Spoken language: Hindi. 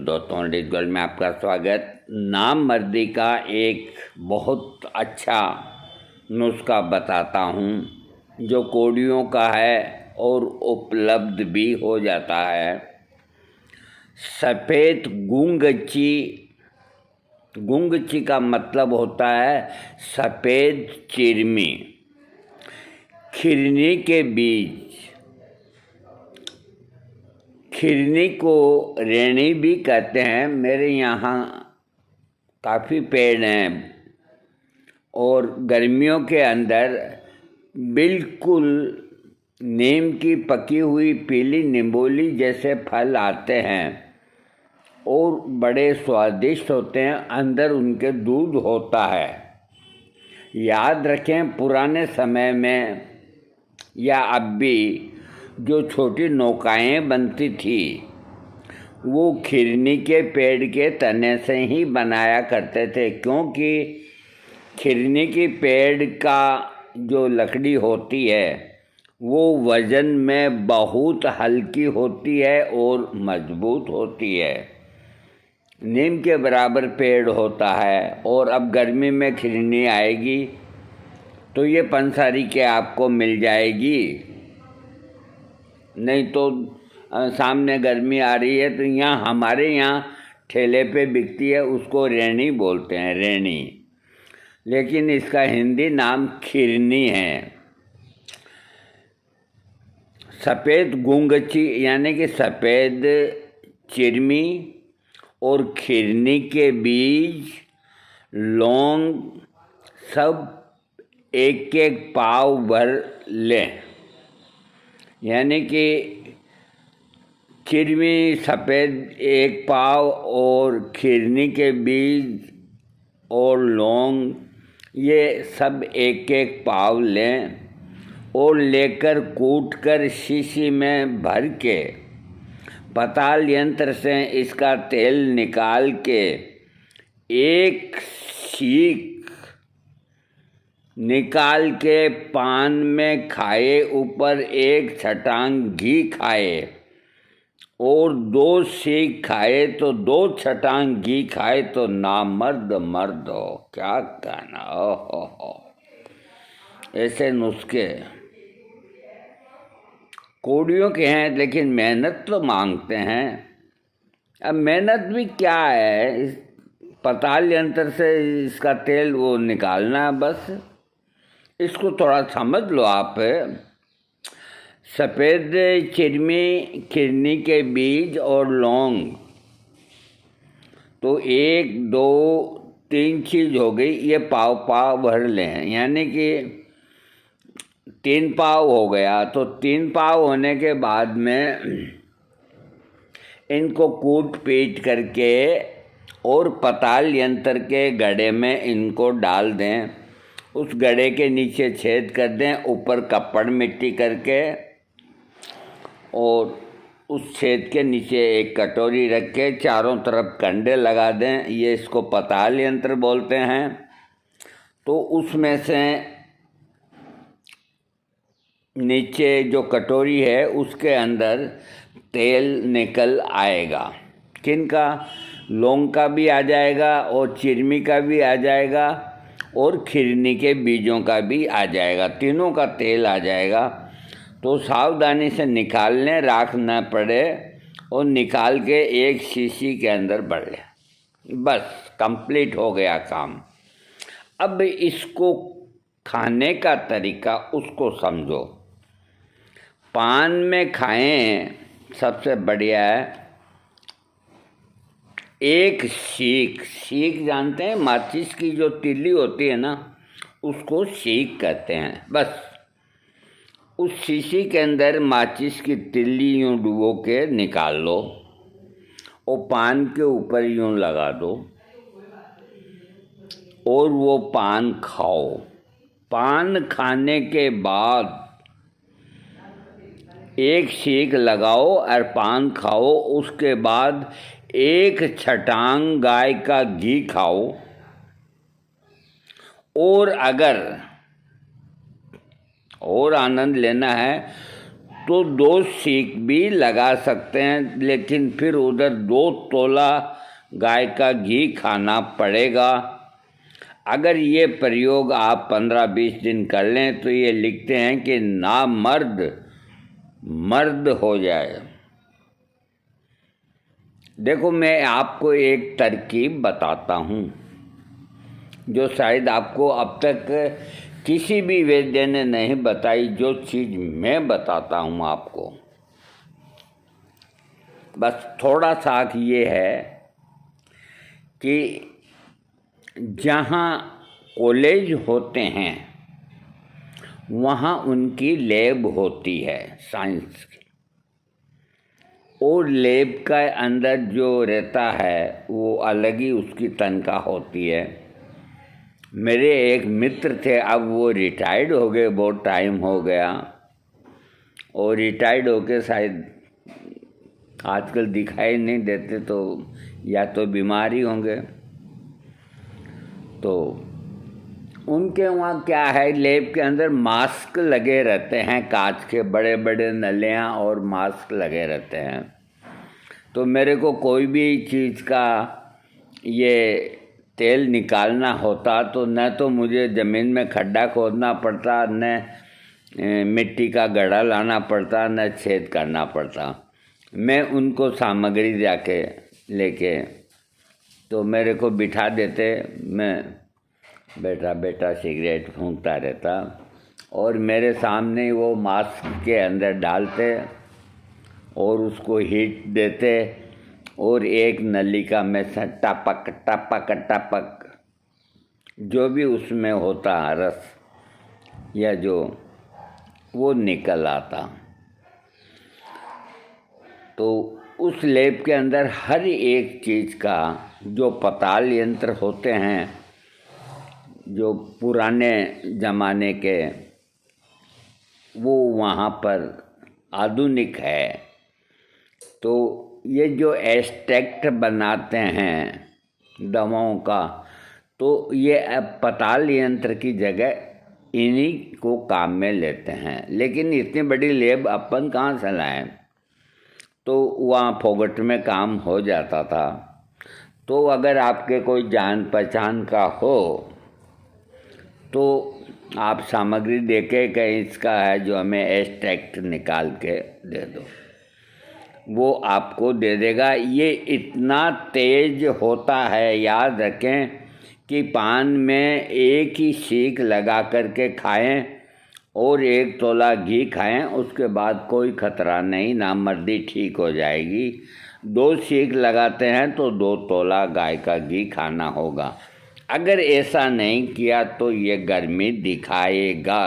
दोस्तों, डिजिटल में आपका स्वागत। नामर्दी का एक बहुत अच्छा नुस्खा बताता हूँ जो कौड़ियों का है और उपलब्ध भी हो जाता है। सफ़ेद गुंगची, गुंगची का मतलब होता है सफ़ेद चिरमी। खिरनी के बीज, खिरनी को रेणी भी कहते हैं। मेरे यहाँ काफ़ी पेड़ हैं और गर्मियों के अंदर बिल्कुल नीम की पकी हुई पीली निम्बोली जैसे फल आते हैं और बड़े स्वादिष्ट होते हैं। अंदर उनके दूध होता है। याद रखें, पुराने समय में या अब भी जो छोटी नौकाएं बनती थी वो खिरनी के पेड़ के तने से ही बनाया करते थे, क्योंकि खिरनी की पेड़ का जो लकड़ी होती है वो वज़न में बहुत हल्की होती है और मजबूत होती है। नीम के बराबर पेड़ होता है। और अब गर्मी में खिरनी आएगी तो ये पंसारी के आपको मिल जाएगी, नहीं तो सामने गर्मी आ रही है तो यहाँ हमारे यहाँ ठेले पे बिकती है, उसको रेणी बोलते हैं, रेणी, लेकिन इसका हिंदी नाम खिरनी है। सफ़ेद गुंगची यानी कि सफ़ेद चिरमी और खिरनी के बीज, लौंग सब एक एक पाव भर लें। यानी कि चिरमी सफ़ेद एक पाव और खिरनी के बीज और लौंग ये सब एक एक पाव लें और लेकर कूटकर शीशी में भर के पताल यंत्र से इसका तेल निकाल के एक सीख निकाल के पान में खाए, ऊपर एक छटांग घी खाए और 2 सीख खाए तो 2 छटांग घी खाए तो नामर्द मर्द हो। क्या कहना, हो। ऐसे नुस्खे कौड़ियों के हैं लेकिन मेहनत तो मांगते हैं। अब मेहनत भी क्या है, पताल यंत्र से इसका तेल वो निकालना है बस। इसको थोड़ा समझ लो आप। सफ़ेद चिरमी, खिरनी के बीज और लौंग तो 1 2 3 चीज़ हो गई। ये पाव पाव भर लें, यानी कि 3 पाव हो गया। तो 3 पाव होने के बाद में इनको कूट पीट करके और पताल यंत्र के गड्ढे में इनको डाल दें। उस गड्ढे के नीचे छेद कर दें, ऊपर कपड़ मिट्टी करके, और उस छेद के नीचे एक कटोरी रख के चारों तरफ कंडे लगा दें। ये इसको पताल यंत्र बोलते हैं। तो उसमें से नीचे जो कटोरी है उसके अंदर तेल निकल आएगा। किनका? लौंग का भी आ जाएगा और चिरमी का भी आ जाएगा और खिरनी के बीजों का भी आ जाएगा। तीनों का तेल आ जाएगा। तो सावधानी से निकाल लें, राख न पड़े, और निकाल के एक शीशी के अंदर भर लें। बस कंप्लीट हो गया काम। अब इसको खाने का तरीका उसको समझो। पान में खाएं सबसे बढ़िया है। एक सीख, सीख जानते हैं, माचिस की जो तिल्ली होती है ना, उसको सीख कहते हैं। बस उस शीशी के अंदर माचिस की तिल्ली यूँ डुबो के निकाल लो और पान के ऊपर यूँ लगा दो और वो पान खाओ। पान खाने के बाद एक सीख लगाओ और पान खाओ। उसके बाद एक छटांग गाय का घी खाओ। और अगर और आनंद लेना है तो 2 सीख भी लगा सकते हैं, लेकिन फिर उधर 2 तोला गाय का घी खाना पड़ेगा। अगर ये प्रयोग आप 15-20 दिन कर लें तो ये लिखते हैं कि नामर्द मर्द हो जाए। देखो, मैं आपको एक तरकीब बताता हूँ जो शायद आपको अब तक किसी भी वैद्य ने नहीं बताई। जो चीज़ मैं बताता हूँ आपको, बस थोड़ा सा ये है कि जहाँ कॉलेज होते हैं वहाँ उनकी लैब होती है साइंस की, और लैब का अंदर जो रहता है वो अलग ही उसकी तनख्वाह होती है। मेरे एक मित्र थे, अब वो रिटायर्ड हो गए, बहुत टाइम हो गया, और रिटायर्ड होके शायद आजकल दिखाई नहीं देते, तो या तो बीमारी होंगे। तो उनके वहाँ क्या है, लैब के अंदर मास्क लगे रहते हैं, कांच के बड़े बड़े नलियाँ और मास्क लगे रहते हैं। तो मेरे को कोई भी चीज़ का ये तेल निकालना होता तो न तो मुझे ज़मीन में खड्डा खोदना पड़ता, न मिट्टी का गड्ढा लाना पड़ता, न छेद करना पड़ता। मैं उनको सामग्री जाके लेके तो मेरे को बिठा देते, मैं बैठा बैठा सिगरेट फूंकता रहता, और मेरे सामने वो मास्क के अंदर डालते और उसको हीट देते, और एक नलिका में से टपक टपक टपक जो भी उसमें होता रस या जो वो निकल आता। तो उस लैब के अंदर हर एक चीज़ का जो पताल यंत्र होते हैं, जो पुराने ज़माने के, वो वहाँ पर आधुनिक है। तो ये जो एक्सट्रैक्ट बनाते हैं दवाओं का, तो ये अब पताल यंत्र की जगह इन्हीं को काम में लेते हैं। लेकिन इतनी बड़ी लैब अपन कहाँ से लाएं? तो वहाँ फोगट में काम हो जाता था। तो अगर आपके कोई जान पहचान का हो तो आप सामग्री देके कहीं इसका है जो हमें एक्सट्रैक्ट निकाल के दे दो, वो आपको दे देगा। ये इतना तेज होता है, याद रखें कि पान में एक ही सीख लगा करके खाएं और 1 तोला घी खाएं, उसके बाद कोई खतरा नहीं, नामर्दी ठीक हो जाएगी। 2 सीख लगाते हैं तो 2 तोला गाय का घी खाना होगा। अगर ऐसा नहीं किया तो ये गर्मी दिखाएगा।